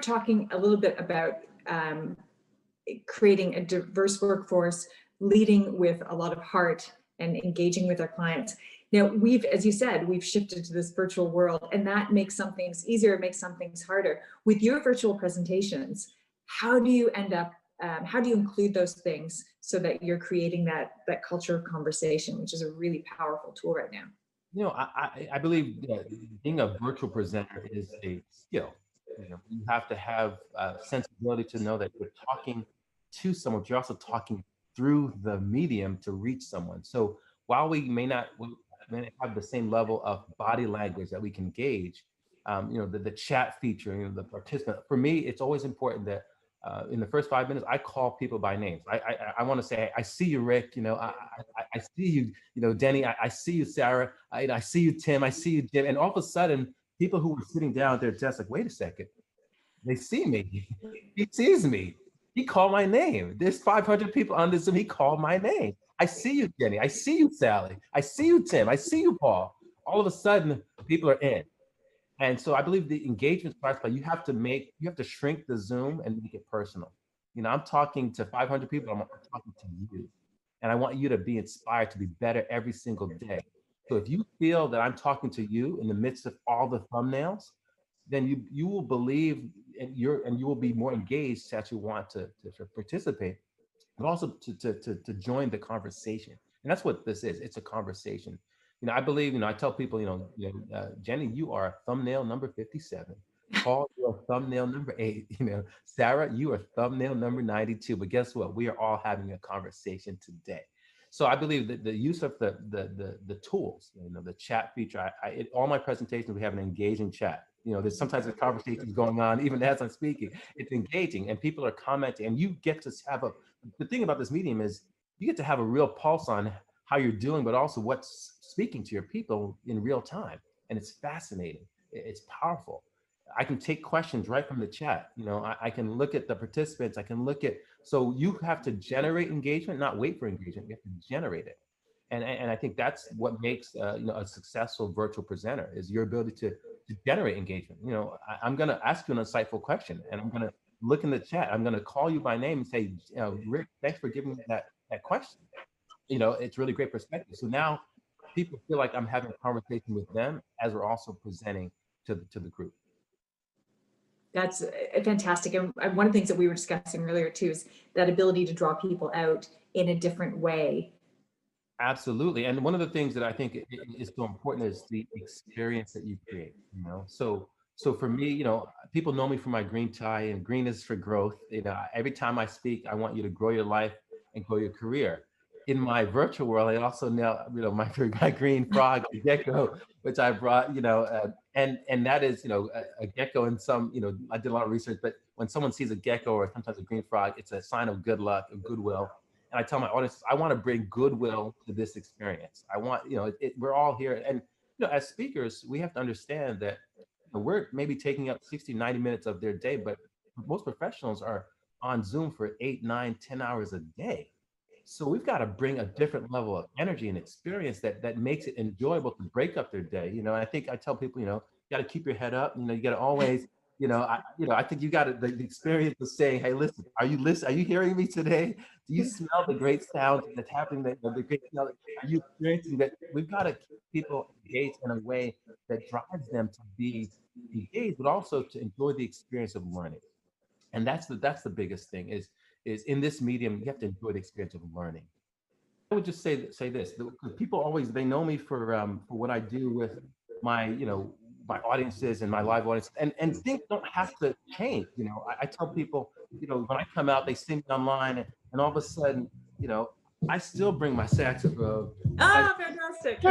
talking a little bit about creating a diverse workforce, leading with a lot of heart and engaging with our clients. Now, as you said, we've shifted to this virtual world, and that makes some things easier, it makes some things harder. With your virtual presentations, how do you how do you include those things so that you're creating that culture of conversation, which is a really powerful tool right now? I believe that being a virtual presenter is a skill. You have to have sensibility to know that you're talking to someone, but you're also talking through the medium to reach someone. So while we may not have the same level of body language that we can gauge, the chat feature, the participant. For me, it's always important that in the first 5 minutes, I call people by names. I want to say, I see you, Rick. I see you, Denny. I see you, Sarah. I see you, Tim. I see you, Jim. And all of a sudden, people who were sitting down at their desk, like, wait a second, they see me. He sees me. He called my name. There's 500 people on this Zoom. He called my name. I see you, Jenny. I see you, Sally. I see you, Tim. I see you, Paul. All of a sudden, people are in. And so I believe the engagement starts by you have to shrink the Zoom and make it personal. I'm talking to 500 people. I'm talking to you. And I want you to be inspired to be better every single day. So if you feel that I'm talking to you in the midst of all the thumbnails, then you will believe and you will be more engaged to actually want to participate, but also to join the conversation. And that's what this is. It's a conversation. I believe, I tell people, Jenny, you are thumbnail number 57. Paul, you're thumbnail number 8. Sarah, you are thumbnail number 92. But guess what? We are all having a conversation today. So I believe that the use of the tools, the chat feature, in all my presentations, we have an engaging chat. There's sometimes there's conversations going on, even as I'm speaking. It's engaging and people are commenting, and you get to have the thing about this medium is you get to have a real pulse on how you're doing, but also what's speaking to your people in real time. And it's fascinating. It's powerful. I can take questions right from the chat. I can look at the participants. So you have to generate engagement, not wait for engagement. You have to generate it. And I think that's what makes a successful virtual presenter is your ability to generate engagement. I'm going to ask you an insightful question, and I'm going to look in the chat. I'm going to call you by name and say, Rick, thanks for giving me that question. It's really great perspective. So now people feel like I'm having a conversation with them as we're also presenting to the group. That's fantastic. And one of the things that we were discussing earlier too is that ability to draw people out in a different way. Absolutely. And one of the things that I think is so important is the experience that you create, So for me, people know me for my green tie, and green is for growth. Every time I speak, I want you to grow your life and grow your career. In my virtual world, I also know, my green frog, a gecko, which I brought, and that is, a gecko in some, I did a lot of research, but when someone sees a gecko or sometimes a green frog, it's a sign of good luck, of goodwill. And I tell my audience, I want to bring goodwill to this experience. I want, we're all here. And, as speakers, we have to understand that we're maybe taking up 60, 90 minutes of their day, but most professionals are on Zoom for 8, 9, 10 hours a day. So we've got to bring a different level of energy and experience that makes it enjoyable to break up their day. I think I tell people, you got to keep your head up. You got to always, I think you got the experience of saying, hey, listen, are you hearing me today? Do you smell the great sound that's happening? The great smell? Are you experiencing that? We've got to keep people engaged in a way that drives them to be engaged, but also to enjoy the experience of learning. And that's the biggest thing is in this medium, you have to enjoy the experience of learning. I would just say this: people always they know me for what I do with my my audiences and my live audience, and things don't have to change. I tell people when I come out, they see me online, and all of a sudden I still bring my saxophone. Ah, fantastic!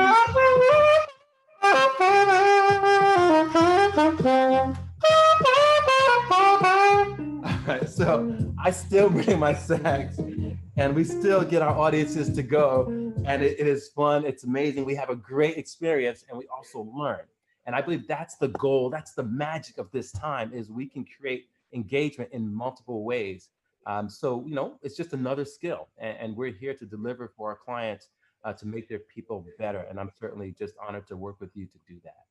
All right, so I still bring my sax, and we still get our audiences to go, and it is fun. It's amazing. We have a great experience, and we also learn. And I believe that's the goal. That's the magic of this time is we can create engagement in multiple ways. So it's just another skill, and we're here to deliver for our clients to make their people better. And I'm certainly just honored to work with you to do that.